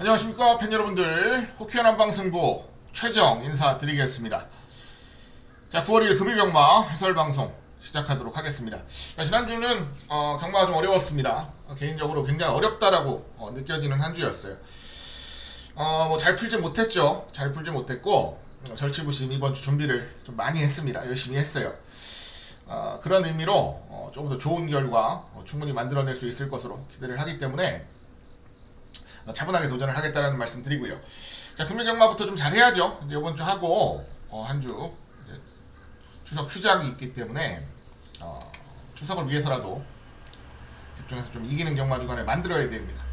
안녕하십니까 팬 여러분들, 호키안 한방승부 최정 인사드리겠습니다. 자, 9월 1일 금요경마 해설방송 시작하도록 하겠습니다. 자, 지난주는 경마가 좀 어려웠습니다. 개인적으로 굉장히 어렵다라고 느껴지는 한 주였어요. 뭐 잘 풀지 못했죠. 잘 풀지 못했고 절치부심 이번 주 준비를 좀 많이 했습니다. 열심히 했어요. 그런 의미로 조금 더 좋은 결과 충분히 만들어낼 수 있을 것으로 기대를 하기 때문에 차분하게 도전을 하겠다는 말씀 드리고요. 자, 금요경마부터 좀 잘해야죠. 이제 이번 주 하고 한 주 추석 휴작이 있기 때문에 추석을 위해서라도 집중해서 좀 이기는 경마 주간에 만들어야 됩니다.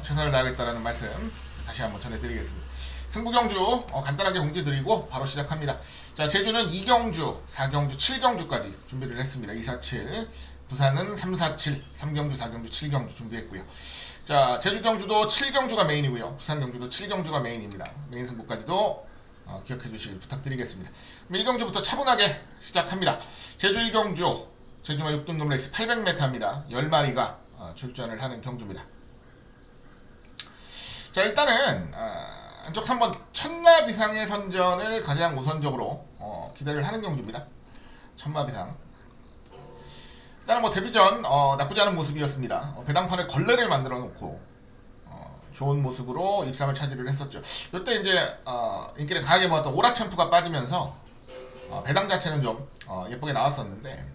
최선을 다하겠다는 말씀 다시 한번 전해드리겠습니다. 승부경주 간단하게 공지드리고 바로 시작합니다. 자, 제주는 2경주, 4경주, 7경주까지 준비를 했습니다. 2, 4, 7. 부산은 3, 4, 7, 3경주, 4경주, 7경주 준비했고요. 자, 제주 경주도 7경주가 메인이고요. 부산 경주도 7경주가 메인입니다. 메인 승부까지도 기억해 주시길 부탁드리겠습니다. 1경주부터 차분하게 시작합니다. 제주 1경주, 제주마 6등급 레이스 800m입니다. 10마리가 출전을 하는 경주입니다. 자, 일단은 안쪽 3번 천마비상의 선전을 가장 우선적으로 기대를 하는 경주입니다. 천마비상. 일단은 뭐 데뷔전 나쁘지 않은 모습이었습니다. 배당판에 걸레를 만들어 놓고 좋은 모습으로 입상을 차지를 했었죠. 이때 이제 인기를 강하게 모았던 오라챔프가 빠지면서 배당 자체는 좀 예쁘게 나왔었는데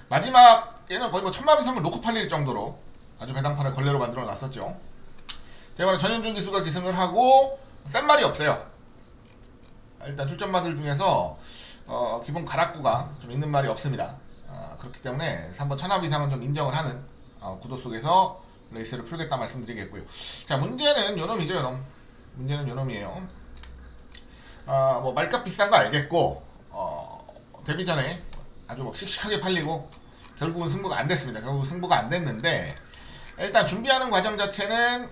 마지막에는 거의 뭐 천마비상을 놓고 팔릴 정도로 아주 배당판을 걸레로 만들어 놨었죠. 자, 이번에 전현준 기수가 기승을 하고 센 말이 없어요. 일단 출전마들 중에서 기본 가락구가 좀 있는 말이 없습니다. 그렇기 때문에 3번 천하비상은 좀 인정을 하는 구도 속에서 레이스를 풀겠다 말씀드리겠고요. 자, 문제는 요놈이죠. 요놈. 문제는 요놈이에요. 뭐 말값 비싼 거 알겠고 데뷔 전에 아주 막 씩씩하게 팔리고 결국은 승부가 안 됐습니다. 결국 승부가 안 됐는데 일단 준비하는 과정 자체는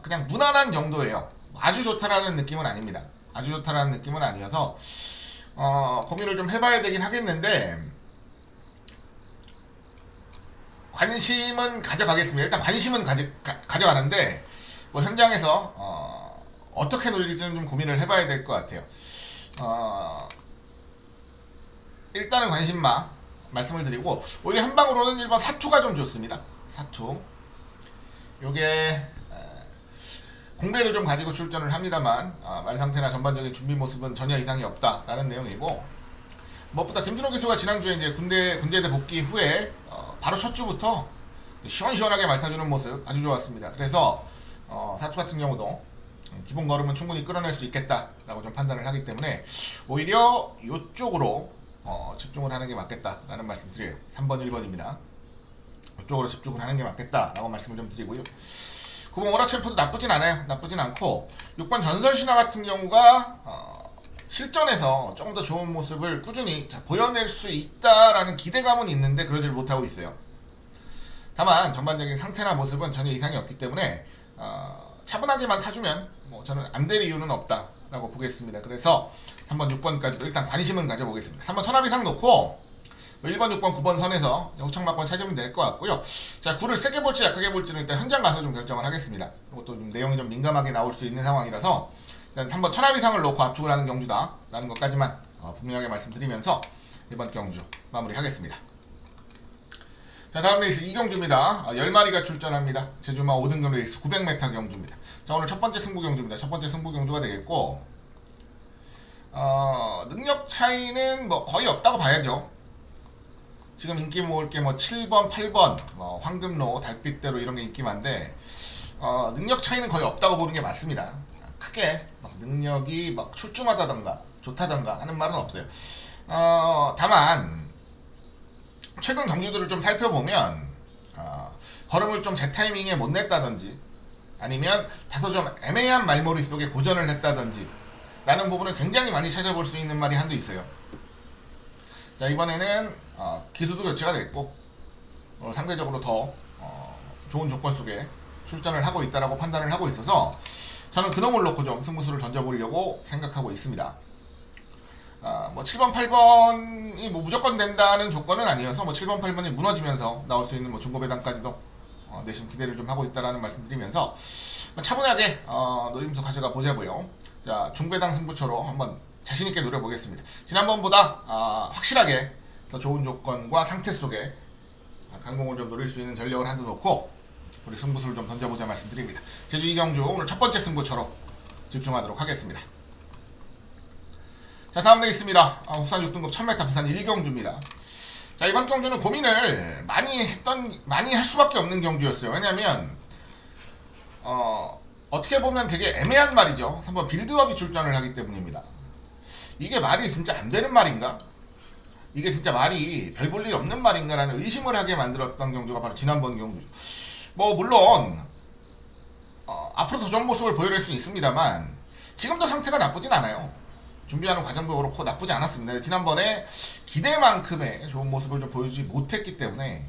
그냥 무난한 정도예요. 아주 좋다라는 느낌은 아닙니다. 아주 좋다라는 느낌은 아니어서 고민을 좀 해봐야 되긴 하겠는데 관심은 가져가겠습니다. 일단 관심은 가져가는데 뭐 현장에서 어떻게 놀릴지는 좀 고민을 해봐야 될 것 같아요. 일단은 관심마 말씀을 드리고 오히려 한방으로는 1번 사투가 좀 좋습니다. 사투 요게 공백을 좀 가지고 출전을 합니다만 말 상태나 전반적인 준비 모습은 전혀 이상이 없다라는 내용이고 무엇보다 김준호 기수가 지난주에 이제 군대대 복귀 후에 바로 첫 주부터 시원시원하게 말타주는 모습 아주 좋았습니다. 그래서 사투 같은 경우도 기본 걸음은 충분히 끌어낼 수 있겠다라고 좀 판단을 하기 때문에 오히려 이쪽으로 집중을 하는 게 맞겠다라는 말씀 드려요. 3번 1번입니다. 이쪽으로 집중을 하는 게 맞겠다라고 말씀을 좀 드리고요. 9번 오라챔프도 나쁘진 않아요. 나쁘진 않고 6번 전설신화 같은 경우가 실전에서 조금 더 좋은 모습을 꾸준히 보여낼 수 있다라는 기대감은 있는데 그러질 못하고 있어요. 다만 전반적인 상태나 모습은 전혀 이상이 없기 때문에 차분하게만 타주면 뭐 저는 안 될 이유는 없다라고 보겠습니다. 그래서 3번 6번까지도 일단 관심은 가져보겠습니다. 3번 천하비상 놓고 1번 6번 9번 선에서 후청막권 찾으면 될 것 같고요. 자, 9를 세게 볼지 약하게 볼지는 일단 현장 가서 좀 결정을 하겠습니다. 이것도 좀 내용이 좀 민감하게 나올 수 있는 상황이라서 일단 3번 천하비상을 놓고 압축을 하는 경주다 라는 것까지만 분명하게 말씀드리면서 이번 경주 마무리하겠습니다. 자, 다음 레이스 2경주입니다. 10마리가 출전합니다. 제주마 5등급 레이스 900m 경주입니다. 자, 오늘 첫 번째 승부 경주입니다. 첫 번째 승부 경주가 되겠고 능력 차이는 뭐 거의 없다고 봐야죠. 지금 인기 모을 게 뭐 7번, 8번, 황금로, 달빛대로 이런 게 인기 많은데 능력 차이는 거의 없다고 보는 게 맞습니다. 크게 막 능력이 막 출중하다던가 좋다던가 하는 말은 없어요. 다만 최근 경주들을 좀 살펴보면 걸음을 좀 제 타이밍에 못 냈다든지 아니면 다소 좀 애매한 말머리 속에 고전을 했다든지 라는 부분을 굉장히 많이 찾아볼 수 있는 말이 한두 있어요. 자, 이번에는 기수도 교체가 됐고 상대적으로 더 좋은 조건 속에 출전을 하고 있다라고 판단을 하고 있어서 저는 그놈을 놓고 좀 승부수를 던져보려고 생각하고 있습니다. 뭐 7번, 8번이 뭐 무조건 된다는 조건은 아니어서 뭐 7번, 8번이 무너지면서 나올 수 있는 뭐 중고배당까지도 내심 기대를 좀 하고 있다라는 말씀드리면서 차분하게 노림수 가져가 보자고요. 자, 중배당 승부처로 한번 자신있게 노려보겠습니다. 지난번보다 확실하게 더 좋은 조건과 상태 속에 강공을 좀 노릴 수 있는 전력을 한두 놓고 우리 승부수를 좀 던져보자 말씀드립니다. 제주 이경주 오늘 첫 번째 승부처로 집중하도록 하겠습니다. 자, 다음 레이스입니다. 국산 6등급 1000m 부산 1경주입니다. 자, 이번 경주는 고민을 많이 할 수밖에 없는 경주였어요. 왜냐면 어떻게 보면 되게 애매한 말이죠. 3번 빌드업이 출전을 하기 때문입니다. 이게 말이 진짜 안 되는 말인가? 이게 진짜 말이 별 볼 일 없는 말인가라는 의심을 하게 만들었던 경주가 바로 지난번 경주죠. 뭐 물론 앞으로 더 좋은 모습을 보여줄 수 있습니다만 지금도 상태가 나쁘진 않아요. 준비하는 과정도 그렇고 나쁘지 않았습니다. 지난번에 기대만큼의 좋은 모습을 좀 보여주지 못했기 때문에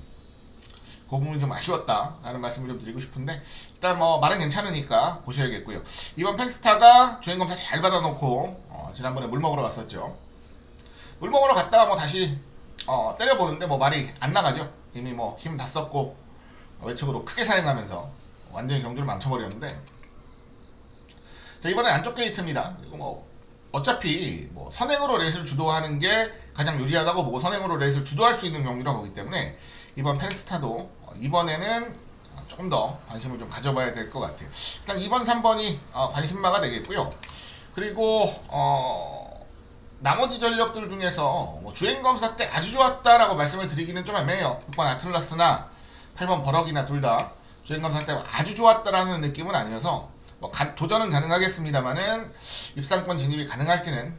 그 부분이 좀 아쉬웠다라는 말씀을 좀 드리고 싶은데 일단 뭐 말은 괜찮으니까 보셔야겠고요. 이번 펜스타가 주행검사 잘 받아놓고 지난번에 물 먹으러 갔었죠. 물 먹으러 갔다가 뭐 다시 때려보는데 뭐 말이 안 나가죠. 이미 뭐 힘 다 썼고 외측으로 크게 사용하면서 완전히 경주를 망쳐버렸는데 자, 이번엔 안쪽 게이트입니다. 그리고 뭐 어차피 뭐 선행으로 레이스를 주도하는 게 가장 유리하다고 보고 선행으로 레이스를 주도할 수 있는 경주라고 보기 때문에 이번 펜스타도 이번에는 조금 더 관심을 좀 가져봐야 될 것 같아요. 일단 2번, 3번이 관심마가 되겠고요. 그리고 나머지 전력들 중에서 뭐 주행검사 때 아주 좋았다라고 말씀을 드리기는 좀 애매해요. 6번 아틀라스나 8번 버럭이나 둘 다 주행검사 때 아주 좋았다라는 느낌은 아니어서 뭐 도전은 가능하겠습니다만은 입상권 진입이 가능할지는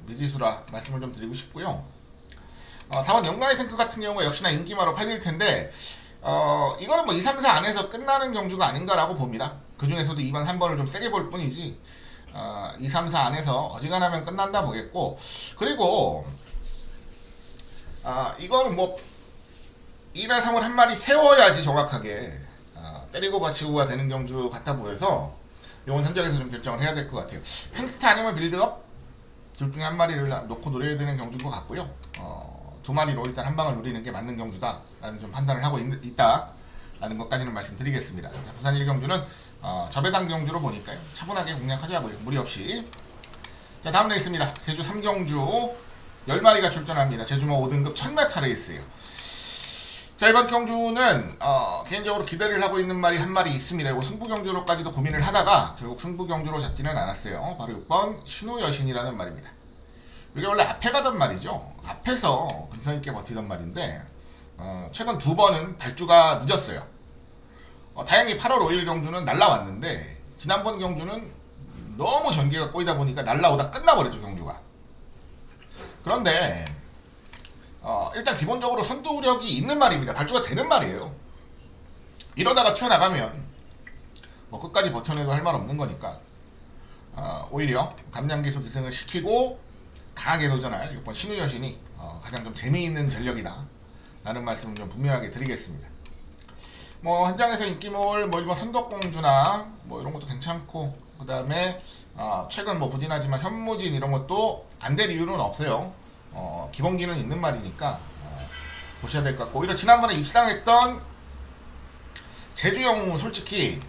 미지수라 말씀을 좀 드리고 싶고요. 4번 영광의 탱크 같은 경우가 역시나 인기마로 팔릴 텐데 이거는 뭐 2, 3, 4 안에서 끝나는 경주가 아닌가라고 봅니다. 그 중에서도 2번, 3번을 좀 세게 볼 뿐이지 2, 3, 4 안에서 어지간하면 끝난다 보겠고 그리고 이거는 뭐 2나 3을 한 마리 세워야지 정확하게 때리고 받치고가 되는 경주 같아 보여서 이건 현장에서 좀 결정을 해야 될 것 같아요. 펜스타 아니면 빌드업 둘 중에 한 마리를 놓고 노려야 되는 경주인 것 같고요. 두 마리로 일단 한 방을 노리는 게 맞는 경주다라는 좀 판단을 하고 있다라는 것까지는 말씀드리겠습니다. 자, 부산 1경주는 저배당 경주로 보니까요. 차분하게 공략하자고요. 무리 없이. 자, 다음 레이스입니다. 제주 3경주 10마리가 출전합니다. 제주모 5등급 1000m 레이스예요. 자, 이번 경주는 개인적으로 기대를 하고 있는 말이 한 마리 있습니다. 이거 승부경주로까지도 고민을 하다가 결국 승부경주로 잡지는 않았어요. 바로 6번 신우여신이라는 말입니다. 이게 원래 앞에 가던 말이죠. 앞에서 근성있게 버티던 말인데 최근 두 번은 발주가 늦었어요. 다행히 8월 5일 경주는 날라왔는데 지난번 경주는 너무 전개가 꼬이다 보니까 날라오다 끝나버렸죠, 경주가. 그런데 일단 기본적으로 선두력이 있는 말입니다. 발주가 되는 말이에요. 이러다가 튀어나가면 뭐 끝까지 버텨내도 할 말 없는 거니까 오히려 감량기수 기승을 시키고 강하게 도전할 6번 신우여신이 가장 좀 재미있는 전력이다 라는 말씀을 좀 분명하게 드리겠습니다. 뭐 현장에서 인기몰 뭐 일본 선덕공주나 뭐 이런 것도 괜찮고 그 다음에 최근 뭐 부진하지만 현무진 이런 것도 안 될 이유는 없어요. 기본기는 있는 말이니까 보셔야 될 것 같고 오히려 지난번에 입상했던 제주용 솔직히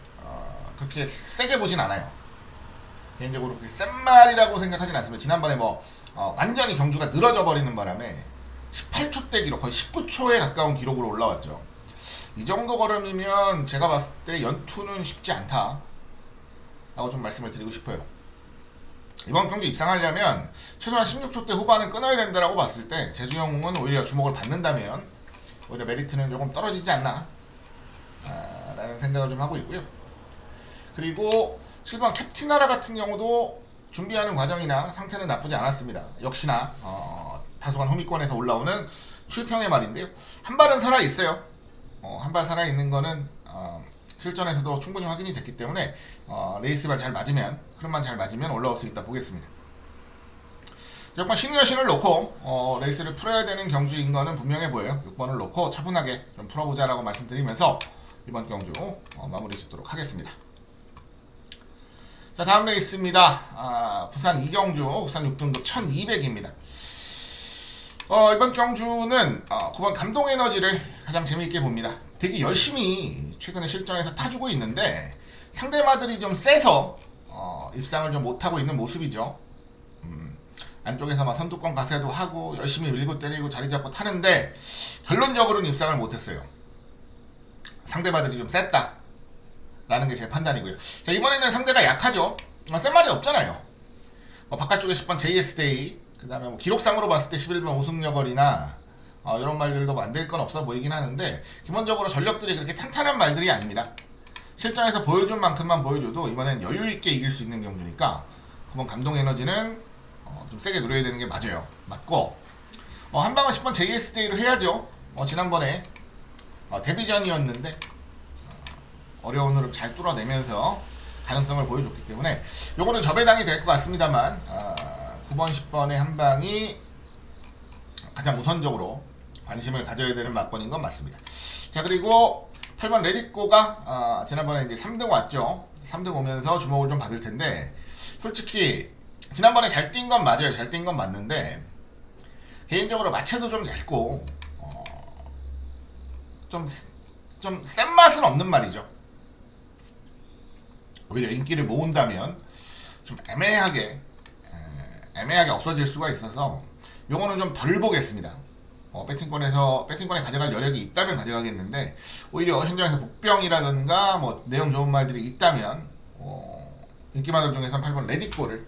그렇게 세게 보진 않아요. 개인적으로 그렇게 센 말이라고 생각하진 않습니다. 지난번에 뭐 완전히 경주가 늘어져 버리는 바람에 18초대 기록 거의 19초에 가까운 기록으로 올라왔죠. 이 정도 걸음이면 제가 봤을 때 연투는 쉽지 않다 라고 좀 말씀을 드리고 싶어요. 이번 경기 입상하려면 최소한 16초대 후반은 끊어야 된다라고 봤을 때 제주영웅은 오히려 주목을 받는다면 오히려 메리트는 조금 떨어지지 않나 라는 생각을 좀 하고 있고요. 그리고 7번 캡틴나라 같은 경우도 준비하는 과정이나 상태는 나쁘지 않았습니다. 역시나 다소간 호미권에서 올라오는 출평의 말인데요. 한 발은 살아있어요. 한 발 살아있는 거는 실전에서도 충분히 확인이 됐기 때문에 레이스만 잘 맞으면 흐름만 잘 맞으면 올라올 수 있다 보겠습니다. 6번 신우여신을 놓고 레이스를 풀어야 되는 경주인 거는 분명해 보여요. 6번을 놓고 차분하게 좀 풀어보자라고 말씀드리면서 이번 경주 마무리 짓도록 하겠습니다. 자, 다음 레이스입니다. 부산 2경주 국산 6등급 1200입니다. 이번 경주는 9번 감동에너지를 가장 재미있게 봅니다. 되게 열심히 최근에 실전에서 타주고 있는데 상대마들이 좀 세서 입상을 좀 못하고 있는 모습이죠. 안쪽에서 막 선두권 가세도 하고 열심히 밀고 때리고 자리 잡고 타는데 결론적으로는 입상을 못했어요. 상대마들이 좀 셌다 라는 게 제 판단이고요. 자, 이번에는 상대가 약하죠. 센 말이 없잖아요. 바깥쪽에 10번 JS데이, 그 다음에 뭐 기록상으로 봤을 때 11번 우승여걸이나 이런 말들도 만들 건 없어 보이긴 하는데, 기본적으로 전력들이 그렇게 탄탄한 말들이 아닙니다. 실전에서 보여준 만큼만 보여줘도 이번엔 여유있게 이길 수 있는 경주니까 9번 감동에너지는 좀 세게 노려야 되는 게 맞고, 한방은 10번 JS데이로 해야죠. 지난번에 데뷔전이었는데 어려운 흐름 잘 뚫어내면서 가능성을 보여줬기 때문에 요거는 저배당이 될 것 같습니다만, 9번 10번의 한방이 가장 우선적으로 관심을 가져야 되는 막번인 건 맞습니다. 자, 그리고 8번 레디꼬가 지난번에 이제 3등 왔죠. 3등 오면서 주목을 좀 받을 텐데, 솔직히 지난번에 잘 뛴 건 맞아요. 잘 뛴 건 맞는데 개인적으로 마체도 좀 얇고 좀 센 맛은 없는 말이죠. 오히려 인기를 모은다면 좀 애매하게 없어질 수가 있어서 요거는 좀 덜 보겠습니다. 배팅권에 가져갈 여력이 있다면 가져가겠는데, 오히려 현장에서 복병이라든가 뭐 내용 좋은 말들이 있다면 인기마들 중에서 8번 레디꼬를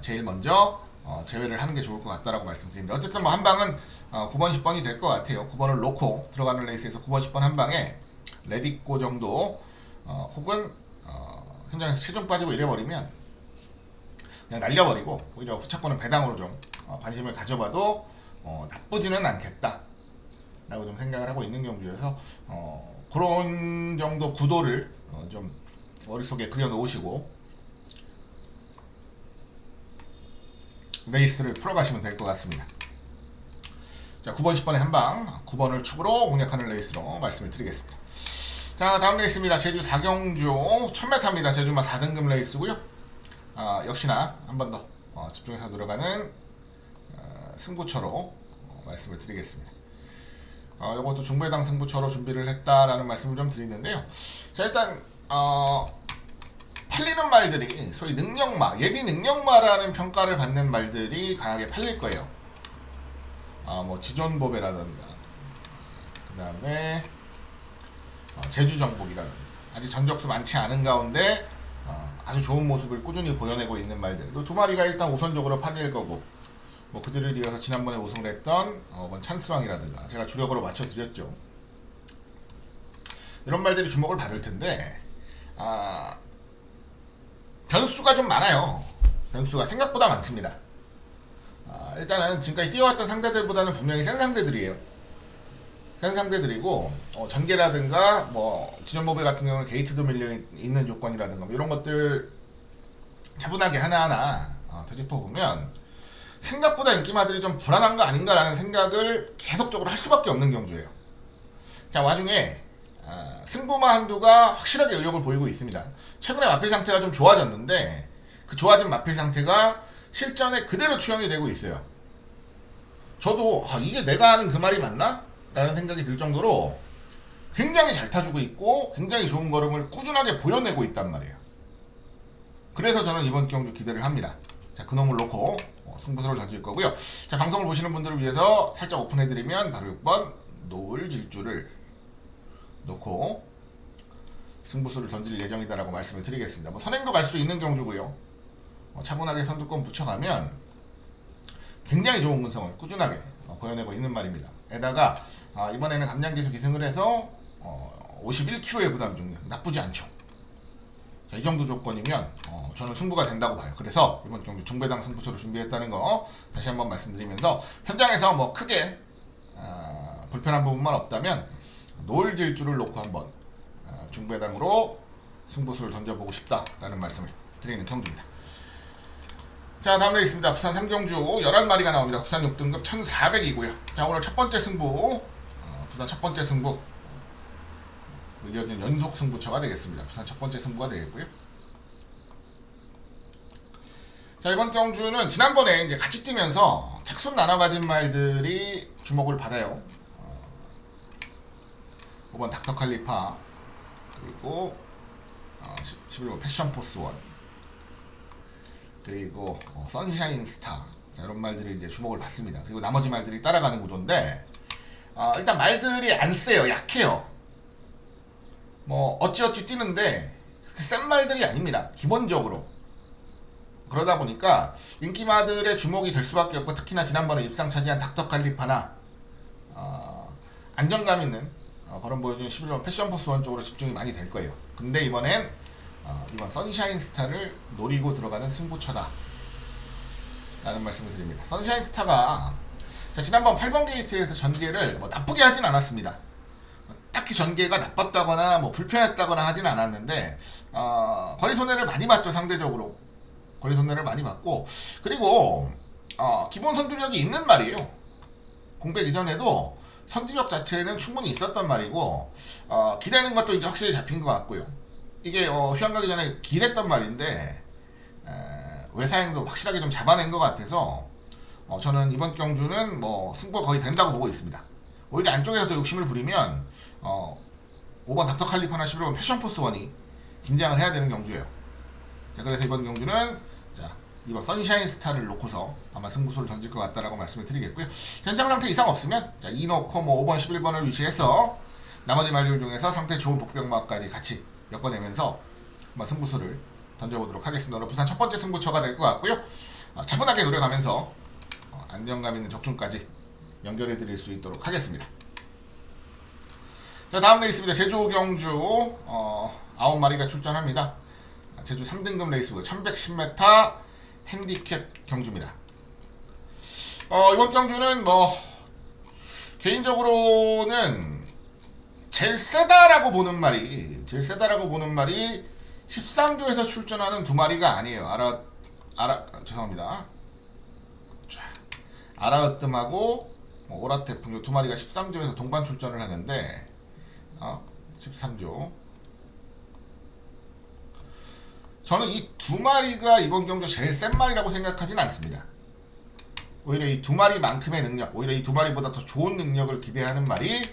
제일 먼저 제외를 하는 게 좋을 것 같다라고 말씀드립니다. 어쨌든 뭐 한방은 9번 10번이 될 것 같아요. 9번을 놓고 들어가는 레이스에서 9번 10번 한방에 레디꼬 정도, 혹은 현장에서 체중 빠지고 이래버리면 그냥 날려버리고 오히려 후차권은 배당으로 좀 관심을 가져봐도 나쁘지는 않겠다 라고 좀 생각을 하고 있는 경주여서, 그런 정도 구도를 좀 머릿속에 그려놓으시고 레이스를 풀어가시면 될 것 같습니다. 자, 9번 10번의 한방, 9번을 축으로 공략하는 레이스로 말씀을 드리겠습니다. 자, 다음 레이스입니다. 제주 4경주 1000m입니다. 제주마 4등급 레이스고요. 역시나 한 번 더 집중해서 들어가는 승부처로 말씀을 드리겠습니다. 이것도 중배당 승부처로 준비를 했다라는 말씀을 좀 드리는데요. 자, 일단 팔리는 말들이 소위 능력마, 예비 능력마라는 평가를 받는 말들이 강하게 팔릴 거예요. 뭐 지존보배라든가, 그 다음에 제주정복이라든가, 아직 전적수 많지 않은 가운데 아주 좋은 모습을 꾸준히 보여내고 있는 말들, 이 두 마리가 일단 우선적으로 팔릴 거고, 뭐 그들을 이어서 지난번에 우승을 했던 찬스왕이라든가 제가 주력으로 맞춰드렸죠. 이런 말들이 주목을 받을 텐데, 변수가 좀 많아요. 변수가 생각보다 많습니다. 일단은 지금까지 뛰어왔던 상대들보다는 분명히 센 상대들이에요. 센 상대들이고, 전개라든가 뭐 지존보배 같은 경우는 게이트도 밀려 있는 조건이라든가 뭐 이런 것들 차분하게 하나하나 되짚어 보면 생각보다 인기마들이 좀 불안한 거 아닌가라는 생각을 계속적으로 할 수밖에 없는 경주예요. 자, 와중에 승부마 한두가 확실하게 의욕을 보이고 있습니다. 최근에 마필 상태가 좀 좋아졌는데 그 좋아진 마필 상태가 실전에 그대로 투영이 되고 있어요. 저도 이게 내가 아는 그 말이 맞나? 라는 생각이 들 정도로 굉장히 잘 타주고 있고 굉장히 좋은 걸음을 꾸준하게 보여내고 있단 말이에요. 그래서 저는 이번 경주 기대를 합니다. 자, 그놈을 놓고 승부수를 던질 거고요. 자, 방송을 보시는 분들을 위해서 살짝 오픈해드리면 바로 6번 노을 질주를 놓고 승부수를 던질 예정이다라고 말씀을 드리겠습니다. 뭐 선행도 갈 수 있는 경주고요. 차분하게 선두권 붙여가면 굉장히 좋은 근성을 꾸준하게 보여내고 있는 말입니다. 게다가 이번에는 감량기수 기승을 해서 51kg의 부담 중량 나쁘지 않죠. 자, 이 정도 조건이면 저는 승부가 된다고 봐요. 그래서 이번 경주 중배당 승부처로 준비했다는 거 다시 한번 말씀드리면서, 현장에서 뭐 크게 불편한 부분만 없다면 노을 질주를 놓고 한번 중배당으로 승부수를 던져보고 싶다라는 말씀을 드리는 경주입니다. 자, 다음 레이스입니다. 부산 3경주 11마리가 나옵니다. 국산 6등급 1400이고요. 자, 오늘 첫 번째 승부, 부산 첫 번째 승부, 이어진 연속 승부처가 되겠습니다. 부산 첫 번째 승부가 되겠고요. 자, 이번 경주는 지난번에 이제 같이 뛰면서 착순 나눠 가진 말들이 주목을 받아요. 5번 닥터 칼리파, 그리고 11번 패션 포스 원, 그리고 선샤인 스타, 자, 이런 말들이 이제 주목을 받습니다. 그리고 나머지 말들이 따라가는 구도인데, 일단 말들이 안 세요. 약해요. 뭐 어찌어찌 뛰는데 그렇게 센 말들이 아닙니다. 기본적으로. 그러다 보니까 인기마들의 주목이 될 수밖에 없고, 특히나 지난번에 입상 차지한 닥터 칼리파나 안정감 있는 걸음 보여준 11번 패션 포스 원 쪽으로 집중이 많이 될 거예요. 근데 이번 선샤인 스타를 노리고 들어가는 승부처다 라는 말씀을 드립니다. 선샤인 스타가 지난번 8번 게이트에서 전개를 뭐 나쁘게 하진 않았습니다. 딱히 전개가 나빴다거나 뭐 불편했다거나 하진 않았는데, 거리 손해를 많이 봤죠. 상대적으로 거리 손해를 많이 봤고, 그리고 기본 선두력이 있는 말이에요. 공백 이전에도 선두력 자체는 충분히 있었단 말이고, 기대는 것도 이제 확실히 잡힌 것 같고요. 이게 휴양 가기 전에 기댔단 말인데, 외사행도 확실하게 좀 잡아낸 것 같아서 저는 이번 경주는 뭐 승부가 거의 된다고 보고 있습니다. 오히려 안쪽에서 더 욕심을 부리면 5번 닥터 칼리파나 11번 패션 포스 원이 긴장을 해야 되는 경주예요. 자, 그래서 이번 경주는 이번 선샤인 스타를 놓고서 아마 승부수를 던질 것 같다라고 말씀을 드리겠고요. 현장 상태 이상 없으면 2 넣고 뭐 5번 11번을 위치해서 나머지 말들 중에서 상태 좋은 복병마까지 같이 엮어내면서 한번 승부수를 던져보도록 하겠습니다. 오늘 부산 첫 번째 승부처가 될 것 같고요. 차분하게 노려가면서 안정감 있는 적중까지 연결해 드릴 수 있도록 하겠습니다. 자, 다음 레이스입니다. 제주 경주 9마리가 출전합니다. 제주 3등급 레이스고요. 1110m 핸디캡 경주입니다. 이번 경주는 뭐 개인적으로는 제일 세다라고 보는 말이 13조에서 출전하는 두 마리가 아니에요. 죄송합니다. 아라으뜸하고 오라태풍 두 마리가 13조에서 동반 출전을 하는데, 13조. 저는 이 두 마리가 이번 경주 제일 센 마리라고 생각하진 않습니다. 오히려 이 두 마리만큼의 능력, 오히려 이 두 마리보다 더 좋은 능력을 기대하는 말이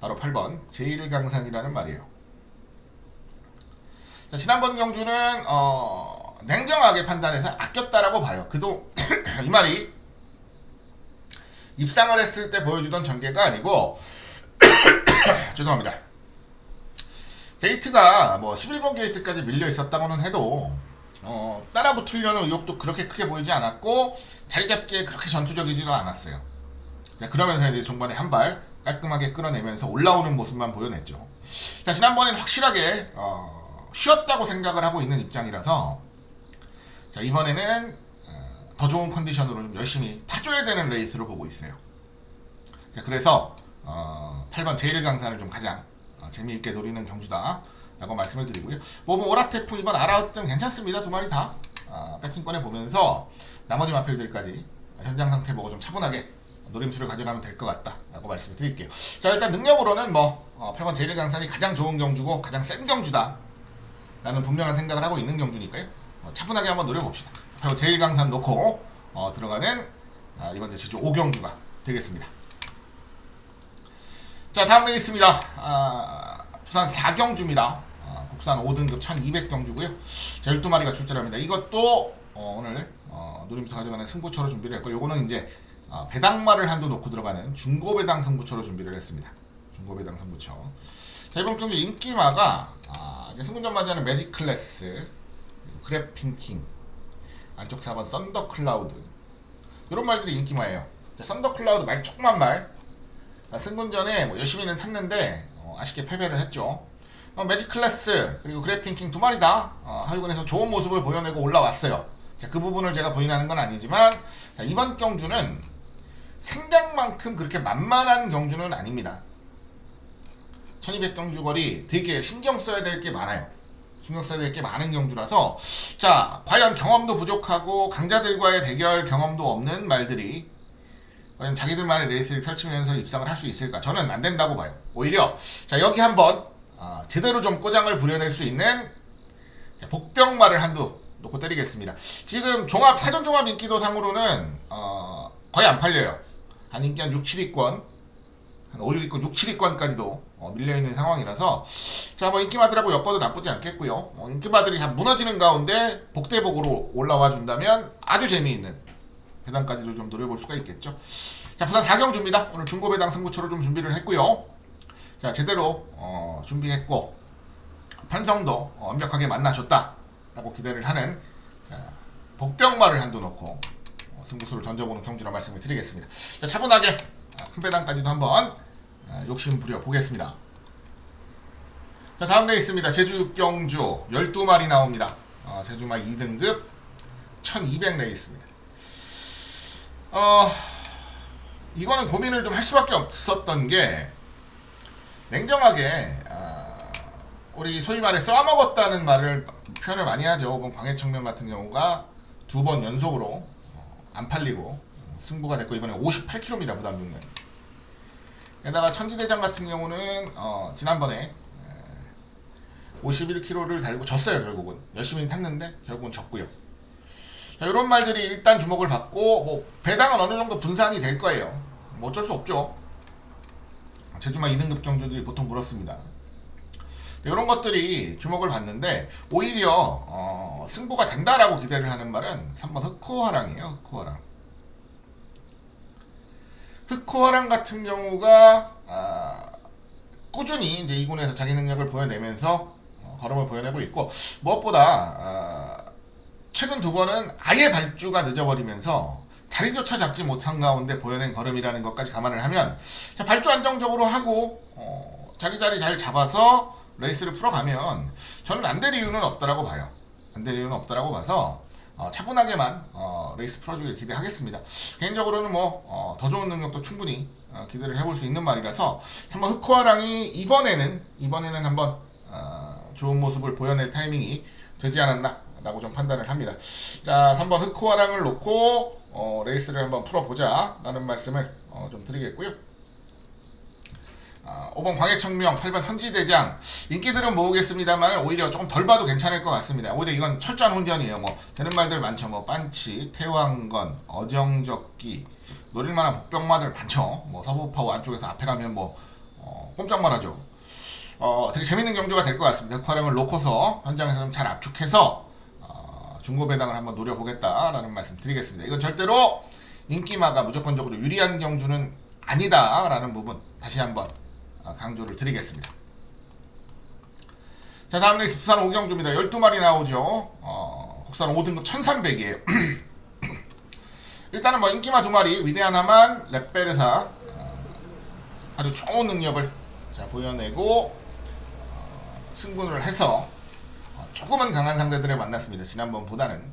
바로 8번 제1강산이라는 말이에요. 자, 지난번 경주는 냉정하게 판단해서 아꼈다라고 봐요. 이 말이 입상을 했을 때 보여주던 전개가 아니고 죄송합니다. 게이트가 뭐 11번 게이트까지 밀려 있었다고는 해도 따라 붙으려는 의욕도 그렇게 크게 보이지 않았고, 자리 잡기에 그렇게 전투적이지도 않았어요. 자, 그러면서 이제 중반에 한 발 깔끔하게 끌어내면서 올라오는 모습만 보여냈죠. 자, 지난번에는 확실하게 쉬었다고 생각을 하고 있는 입장이라서, 자, 이번에는 더 좋은 컨디션으로 좀 열심히 타줘야 되는 레이스로 보고 있어요. 자, 그래서 8번 제1강산을 좀 가장 재미있게 노리는 경주다 라고 말씀을 드리고요. 뭐 오라테프 이번 아라우뜸 괜찮습니다. 두 마리 다 배팅권에 보면서 나머지 마필들까지 현장 상태 보고 좀 차분하게 노림수를 가져가면 될 것 같다 라고 말씀을 드릴게요. 자, 일단 능력으로는 8번 제1강산이 가장 좋은 경주고 가장 센 경주다 라는 분명한 생각을 하고 있는 경주니까요. 차분하게 한번 노려봅시다. 8번 제1강산 놓고 들어가는 이번 제주 5경주가 되겠습니다. 자, 다음 레이스입니다. 부산 4경주입니다. 국산 5등급 1200경주고요. 자, 12마리가 출전합니다. 이것도 오늘 노림수 가져가는 승부처로 준비를 했고, 요거는 이제 배당마를 한도 놓고 들어가는 중고배당 승부처로 준비를 했습니다. 중고배당 승부처. 자, 이번 경주 인기마가 이제 승분전 맞이하는 매직 클래스, 그래핀킹, 안쪽 4번 썬더 클라우드, 이런 말들이 인기마예요. 자, 썬더 클라우드 말 조그만 말, 승분전에 뭐 열심히는 탔는데 아쉽게 패배를 했죠. 매직 클래스 그리고 그래핀킹 두 마리 다 하위권에서 좋은 모습을 보여내고 올라왔어요. 자, 그 부분을 제가 부인하는 건 아니지만, 자, 이번 경주는 생각만큼 그렇게 만만한 경주는 아닙니다. 1200경주 거리 되게 신경 써야 될 게 많아요. 신경 써야 될 게 많은 경주라서, 자, 과연 경험도 부족하고 강자들과의 대결 경험도 없는 말들이 과연 자기들만의 레이스를 펼치면서 입상을 할 수 있을까? 저는 안 된다고 봐요. 오히려 자, 여기 한번 제대로 좀 꼬장을 부려낼 수 있는 복병말을 한두 놓고 때리겠습니다. 지금 사전 종합 인기도 상으로는 거의 안 팔려요. 한 인기 한 6, 7위권, 한 5, 6위권, 6, 7위권까지도 밀려있는 상황이라서, 자, 뭐 인기마들하고 엮어도 나쁘지 않겠고요. 인기마들이 다 무너지는 가운데 복대복으로 올라와 준다면 아주 재미있는 배당까지도 좀 노려볼 수가 있겠죠. 자, 부산 4경주입니다. 오늘 중고배당 승부처로 좀 준비를 했고요. 자, 제대로 준비했고 편성도 완벽하게 만나줬다라고 기대를 하는 자, 복병마를 한도 놓고 승부수를 던져보는 경주라 말씀을 드리겠습니다. 자, 차분하게 큰 배당까지도 한번 욕심 부려 보겠습니다. 자, 다음 레이스입니다. 제주 6경주 12마리 나옵니다. 제주마 2등급 1200 레이스입니다. 이거는 고민을 좀 할 수밖에 없었던 게 냉정하게 우리 소위 말해 쏴먹었다는 표현을 많이 하죠. 이번 광해청명 같은 경우가 2번 연속으로 안 팔리고 승부가 됐고 이번에 58kg입니다. 무담 중량. 게다가 천지대장 같은 경우는 지난번에 51kg를 달고 졌어요. 결국은 열심히 탔는데 결국은 졌고요. 자, 이런 말들이 일단 주목을 받고 뭐 배당은 어느 정도 분산이 될 거예요. 뭐 어쩔 수 없죠. 제주마 2등급 경주들이 보통 그렇습니다. 이런 것들이 주목을 받는데 오히려 승부가 된다라고 기대를 하는 말은 3번 흑호화랑이에요. 흑호화랑. 흑호화랑 같은 경우가 꾸준히 이제 2군에서 자기 능력을 보여내면서 걸음을 보여내고 있고 무엇보다 최근 2번은 아예 발주가 늦어버리면서 자리조차 잡지 못한 가운데 보여낸 걸음이라는 것까지 감안을 하면 자, 발주 안정적으로 하고 자기 자리 잘 잡아서 레이스를 풀어가면 저는 안 될 이유는 없다라고 봐요. 안 될 이유는 없다라고 봐서 차분하게만 레이스 풀어주길 기대하겠습니다. 개인적으로는 뭐 더 좋은 능력도 충분히 기대를 해볼 수 있는 말이라서 3번 흑호아랑이 이번에는 한번 좋은 모습을 보여낼 타이밍이 되지 않았나 라고 좀 판단을 합니다. 자, 3번 흑호아랑을 놓고 레이스를 한번 풀어보자 라는 말씀을 좀 드리겠고요. 5번 광해청명, 8번 현지대장 인기들은 모으겠습니다만 오히려 조금 덜 봐도 괜찮을 것 같습니다. 오히려 이건 철저한 혼전이에요. 뭐 되는 말들 많죠. 뭐 빤치, 태왕건, 어정적기 노릴만한 복병마들 많죠. 뭐 서부파워 안쪽에서 앞에 가면 뭐 꼼짝만 하죠. 되게 재밌는 경주가 될 것 같습니다. 흑화량을 놓고서 현장에서 좀 잘 압축해서 중고배당을 한번 노려보겠다라는 말씀 드리겠습니다. 이건 절대로 인기마가 무조건적으로 유리한 경주는 아니다라는 부분 다시 한번 강조를 드리겠습니다. 자, 다음 레이스 부산 5경주입니다. 12마리 나오죠. 국산 5등급 1300이에요. 일단은 뭐 인기마 2마리 위대한 하만 랩베르사 아주 좋은 능력을 보여내고 승분을 해서 조금은 강한 상대들을 만났습니다. 지난번보다는.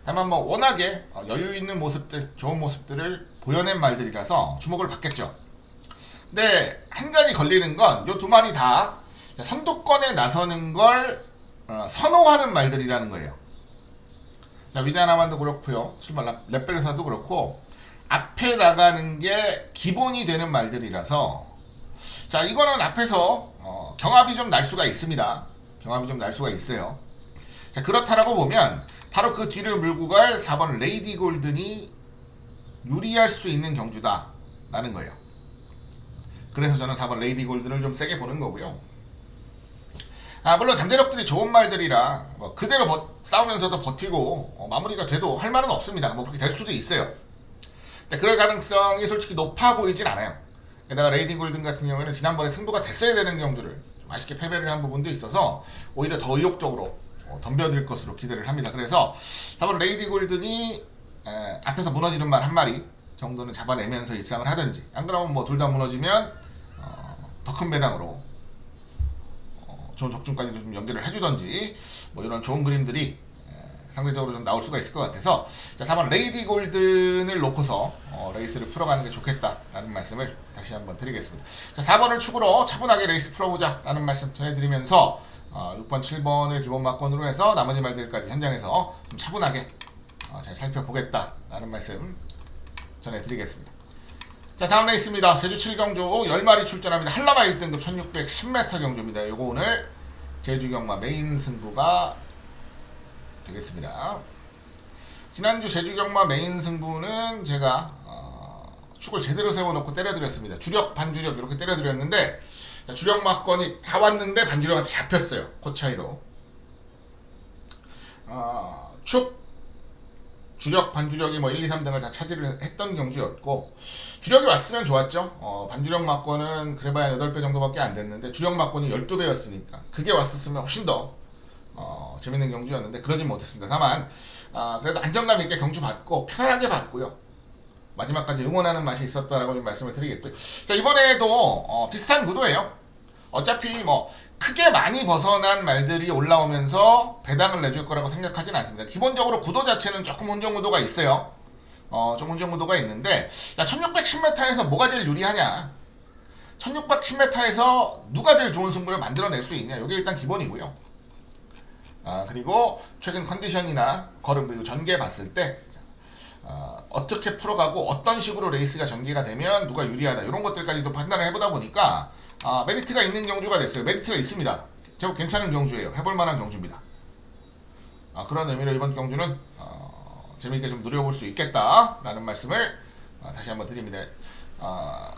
다만 뭐 워낙에 여유 있는 모습들, 좋은 모습들을 보여낸 말들이라서 주목을 받겠죠. 근데 한 가지 걸리는 건 요 2마리 다 선두권에 나서는 걸 선호하는 말들이라는 거예요. 자, 위대한 하만도 그렇고요. 출발 랩베르사도 그렇고 앞에 나가는 게 기본이 되는 말들이라서 자, 이거는 앞에서 경합이 좀 날 수가 있습니다. 경합이 좀 날 수가 있어요. 자, 그렇다라고 보면 바로 그 뒤를 물고 갈 4번 레이디 골든이 유리할 수 있는 경주다라는 거예요. 그래서 저는 4번 레이디 골든을 좀 세게 보는 거고요. 물론 잠재력들이 좋은 말들이라 뭐 그대로 싸우면서도 버티고 마무리가 돼도 할 말은 없습니다. 뭐 그렇게 될 수도 있어요. 근데 그럴 가능성이 솔직히 높아 보이진 않아요. 게다가 레이디 골든 같은 경우에는 지난번에 승부가 됐어야 되는 경주를 좀 아쉽게 패배를 한 부분도 있어서 오히려 더 의욕적으로 덤벼들 것으로 기대를 합니다. 그래서 4번 레이디 골든이 앞에서 무너지는 말 한 마리 정도는 잡아내면서 입상을 하든지 안 그러면 뭐 둘 다 무너지면 더 큰 배당으로 좋은 적중까지도 좀 연결을 해주던지 뭐 이런 좋은 그림들이 상대적으로 좀 나올 수가 있을 것 같아서 자, 4번 레이디 골든을 놓고서 레이스를 풀어가는 게 좋겠다라는 말씀을 다시 한번 드리겠습니다. 자, 4번을 축으로 차분하게 레이스 풀어보자 라는 말씀 전해드리면서 6번, 7번을 기본 막건으로 해서 나머지 말들까지 현장에서 좀 차분하게 잘 살펴보겠다라는 말씀 전해드리겠습니다. 자, 다음 레이스입니다. 제주 7경주 10마리 출전합니다. 한라마 1등급 1610m 경주입니다. 요거 오늘 제주 경마 메인 승부가 되겠습니다. 지난주 제주 경마 메인 승부는 제가 축을 제대로 세워놓고 때려드렸습니다. 주력, 반주력 이렇게 때려드렸는데 자, 주력 막건이 다 왔는데 반주력한테 잡혔어요. 그 차이로. 축 주력 반주력이 뭐 1, 2, 3등을 다 차지를 했던 경주였고, 주력이 왔으면 좋았죠. 반주력 막건은 그래봐야 8배 정도밖에 안 됐는데 주력 막건이 12배였으니까 그게 왔었으면 훨씬 더 재밌는 경주였는데 그러진 못했습니다. 다만 그래도 안정감 있게 경주 받고 편안하게 받고요. 마지막까지 응원하는 맛이 있었다라고 좀 말씀을 드리겠고요. 자, 이번에도 비슷한 구도예요. 어차피 뭐 크게 많이 벗어난 말들이 올라오면서 배당을 내줄 거라고 생각하진 않습니다. 기본적으로 구도 자체는 조금 혼전 구도가 있어요. 좀 혼전 구도가 있는데, 자, 1610m에서 뭐가 제일 유리하냐? 1610m에서 누가 제일 좋은 승부를 만들어낼 수 있냐? 이게 일단 기본이고요. 그리고 최근 컨디션이나 걸음 그리고 전개 봤을 때 어떻게 풀어가고 어떤 식으로 레이스가 전개가 되면 누가 유리하다 이런 것들까지도 판단을 해보다 보니까 메리트가 있는 경주가 됐어요. 메리트가 있습니다. 제법 괜찮은 경주예요. 해볼 만한 경주입니다. 그런 의미로 이번 경주는 재미있게 좀 누려볼 수 있겠다라는 말씀을 다시 한번 드립니다.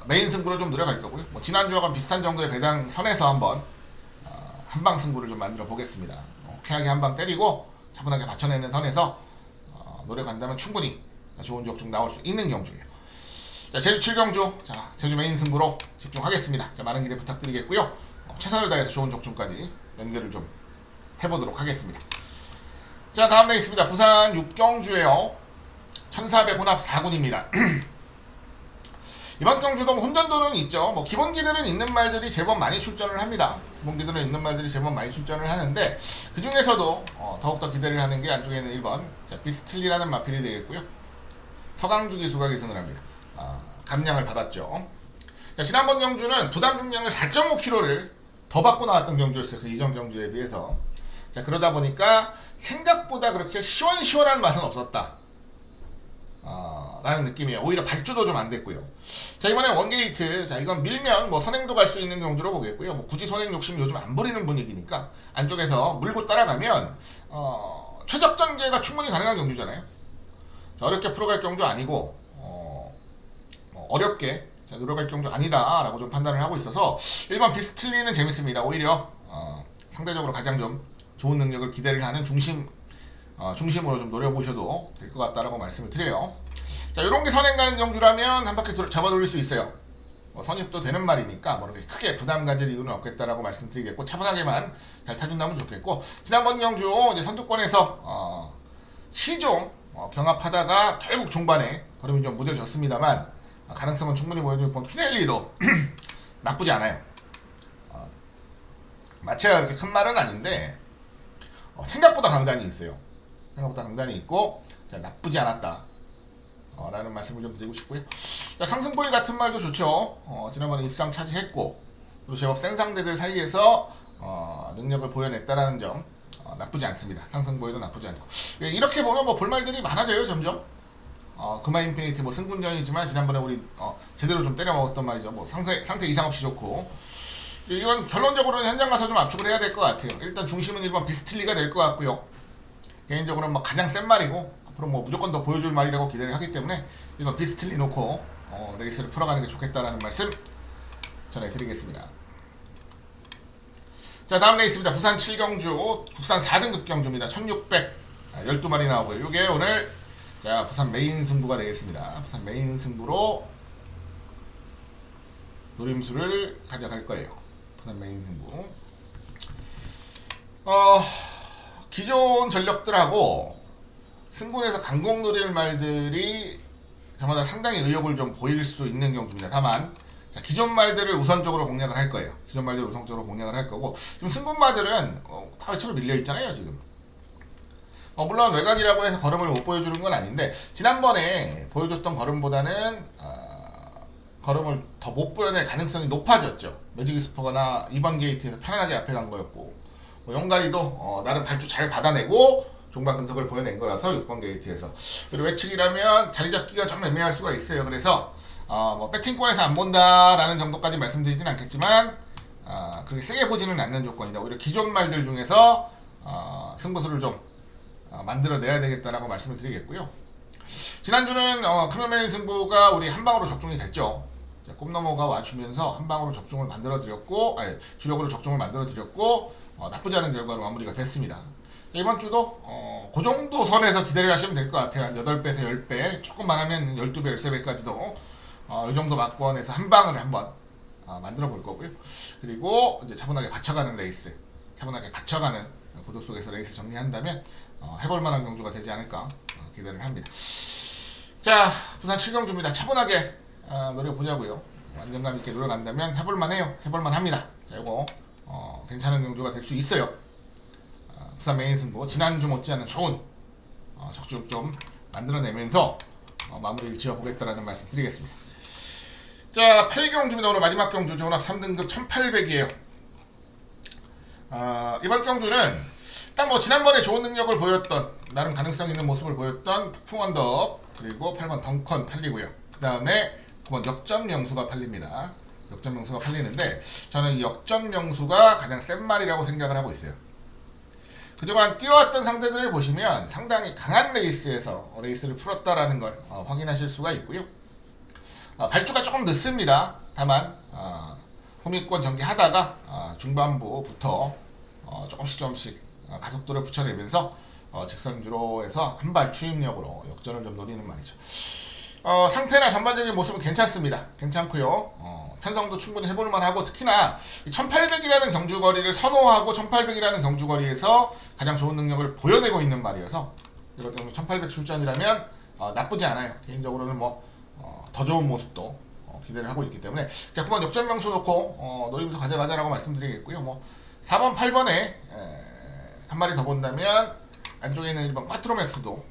메인 승부로 좀 노려갈 거고요. 뭐 지난주와는 비슷한 정도의 배당 선에서 한번 한방 승부를 좀 만들어 보겠습니다. 쾌하게 한방 때리고 차분하게 받쳐내는 선에서 노려간다면 충분히 좋은 적중 나올 수 있는 경주예요. 자, 제주 7경주, 자, 제주 메인 승부로 집중하겠습니다. 자, 많은 기대 부탁드리겠고요. 최선을 다해서 좋은 적중까지 연결을 좀 해보도록 하겠습니다. 자, 다음 레이스입니다. 부산 6경주에요. 1400 혼합 4군입니다. 이번 경주도 혼전도는 있죠. 뭐 기본기들은 있는 말들이 제법 많이 출전을 합니다. 기본기들은 있는 말들이 제법 많이 출전을 하는데 그 중에서도 더욱더 기대를 하는 게 안쪽에는 1번 자, 비스틀리라는 마필이 되겠고요. 서강주 기수가 계승을 합니다. 감량을 받았죠. 자, 지난번 경주는 부담 중량을 4.5kg를 더 받고 나왔던 경주였어요. 그 이전 경주에 비해서. 자, 그러다 보니까 생각보다 그렇게 시원시원한 맛은 없었다. 라는 느낌이에요. 오히려 발주도 좀 안 됐고요. 자, 이번에 원게이트. 자, 이건 밀면 뭐 선행도 갈 수 있는 경주로 보겠고요. 뭐 굳이 선행 욕심 요즘 안 부리는 분위기니까 안쪽에서 물고 따라가면 최적 전개가 충분히 가능한 경주잖아요. 자, 어렵게 풀어갈 경주 아니고 어렵게 노려갈 경주 아니다라고 좀 판단을 하고 있어서 1번 비스틀리는 재밌습니다. 오히려 상대적으로 가장 좀 좋은 능력을 기대를 하는 중심으로 좀 노려보셔도 될 것 같다라고 말씀을 드려요. 자, 요런 게 선행 가는 경주라면 한 바퀴 잡아 돌릴 수 있어요. 선입도 되는 말이니까 뭐 이렇게 크게 부담 가질 이유는 없겠다라고 말씀드리겠고, 차분하게만 잘 타준다면 좋겠고, 지난번 경주 이제 선두권에서 시종 경합하다가 결국 중반에 걸음이 좀 무뎌졌습니다만 가능성은 충분히 보여줄 뻔. 퀴넬리도 나쁘지 않아요. 마체가 그렇게 큰 말은 아닌데 생각보다 강단이 있어요. 생각보다 강단이 있고 나쁘지 않았다 라는 말씀을 좀 드리고 싶고요. 자, 상승보이 같은 말도 좋죠. 지난번에 입상 차지했고 또 제법 센 상대들 사이에서 능력을 보여냈다라는 점 나쁘지 않습니다. 상승보이도 나쁘지 않고, 이렇게 보면 뭐 볼말들이 많아져요. 점점 금화 인피니티 뭐 승군전이지만 지난번에 우리 제대로 좀 때려 먹었던 말이죠. 뭐 상태 이상 없이 좋고, 이건 결론적으로는 현장 가서 좀 압축을 해야 될 것 같아요. 일단 중심은 1번 비스틀리가 될 것 같고요. 개인적으로는 뭐 가장 센 말이고 앞으로 뭐 무조건 더 보여줄 말이라고 기대를 하기 때문에 1번 비스틀리 놓고 레이스를 풀어가는 게 좋겠다라는 말씀 전해드리겠습니다. 자, 다음 레이스입니다. 부산 7경주 국산 4등급 경주입니다. 1600 12마리 나오고요. 이게 오늘 자, 부산 메인 승부가 되겠습니다. 부산 메인 승부로 노림수를 가져갈 거예요. 부산 메인 승부. 기존 전력들하고 승군에서 강공 노릴 말들이 저마다 상당히 의욕을 좀 보일 수 있는 경주입니다. 다만 자, 기존 말들을 우선적으로 공략을 할 거예요. 기존 말들을 우선적으로 공략을 할 거고, 지금 승군 말들은 다 외처로 밀려 있잖아요. 지금 물론 외곽이라고 해서 걸음을 못 보여주는 건 아닌데 지난번에 보여줬던 걸음보다는 걸음을 더 못 보여낼 가능성이 높아졌죠. 매직 스퍼거나 2번 게이트에서 편안하게 앞에 간 거였고, 영가리도 나름 발주 잘 받아내고 종반 근석을 보여낸 거라서 6번 게이트에서. 그리고 외측이라면 자리 잡기가 좀 애매할 수가 있어요. 그래서 뭐 배팅권에서 안 본다라는 정도까지 말씀드리진 않겠지만 그렇게 세게 보지는 않는 조건이다. 오히려 기존 말들 중에서 승부수를 좀 만들어내야 되겠다라고 말씀을 드리겠고요. 지난주는 크로메인 승부가 우리 한방으로 적중이 됐죠. 꿈 넘어가 와주면서 한 방으로 적중을 만들어 드렸고, 주력으로 적중을 만들어 드렸고, 나쁘지 않은 결과로 마무리가 됐습니다. 이번 주도 그 정도 선에서 기대를 하시면 될 것 같아요. 한 8배에서 10배, 조금만 하면 12배, 13배까지도 이 정도 막권에서 한 방을 한번 만들어 볼 거고요. 그리고 이제 차분하게 받쳐가는 레이스, 차분하게 받쳐가는 구도 속에서 레이스 정리한다면 해볼 만한 경주가 되지 않을까 기대를 합니다. 자, 부산 7경주입니다. 차분하게 노려보자고요. 안정감 있게 노려간다면 해볼 만해요. 해볼 만합니다. 자, 이거 괜찮은 경주가 될 수 있어요. 부산 메인 승부 지난주 못지않은 좋은 적중 좀 만들어내면서 마무리를 지어보겠다라는 말씀 드리겠습니다. 자, 8경주입니다. 오늘 마지막 경주 혼합 3등급 1800이에요. 이번 경주는 일단 뭐 지난번에 좋은 능력을 보였던, 나름 가능성 있는 모습을 보였던 폭풍 언덕, 그리고 8번 덩컨 팔리고요. 그 다음에 9번 역전 명수가 팔립니다. 역전 명수가 팔리는데 저는 이 역전 명수가 가장 센 말이라고 생각을 하고 있어요. 그동안 뛰어왔던 상대들을 보시면 상당히 강한 레이스에서 레이스를 풀었다라는 걸 확인하실 수가 있고요. 발주가 조금 늦습니다. 다만 호미권 전개하다가 중반부부터 조금씩 가속도를 붙여내면서 직선주로에서 한 발 추임력으로 역전을 좀 노리는 말이죠. 상태나 전반적인 모습은 괜찮습니다. 괜찮고요. 편성도 충분히 해볼만 하고, 특히나 1800이라는 경주거리를 선호하고 1800이라는 경주거리에서 가장 좋은 능력을 보여내고 있는 말이어서 이런 경우 1800 출전이라면 나쁘지 않아요. 개인적으로는 더 좋은 모습도 기대를 하고 있기 때문에, 자, 9번 역전 명수 놓고 노리면서 가져가자라고 말씀드리겠고요. 4번 8번에 한 마리 더 본다면 안쪽에 있는 1번 콰트로맥스도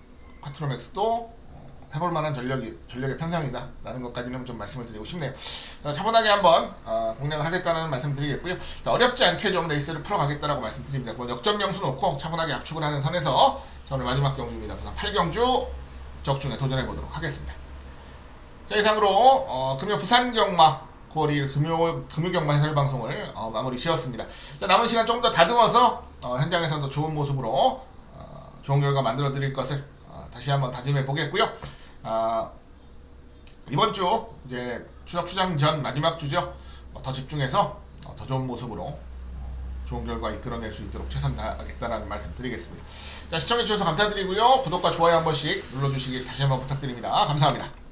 해볼 만한 전력의 편성이다 라는 것까지는 좀 말씀을 드리고 싶네요. 차분하게 한번 공략을 하겠다는 말씀 드리겠고요. 어렵지 않게 좀 레이스를 풀어가겠다라고 말씀드립니다. 역전 명수 놓고 차분하게 압축을 하는 선에서 오늘 마지막 경주입니다. 그래서 8경주 적중에 도전해 보도록 하겠습니다. 자, 이상으로 금요 부산경마 9월 2일 금요경마 해설방송을 마무리 지었습니다. 자, 남은 시간 좀 더 다듬어서 현장에서도 좋은 모습으로 좋은 결과 만들어 드릴 것을 다시 한번 다짐해 보겠고요. 이번 주 이제 추석 추장 전 마지막 주죠. 더 집중해서 더 좋은 모습으로 좋은 결과 이끌어낼 수 있도록 최선 다하겠다는 말씀 드리겠습니다. 자, 시청해 주셔서 감사드리고요. 구독과 좋아요 한 번씩 눌러주시길 다시 한번 부탁드립니다. 감사합니다.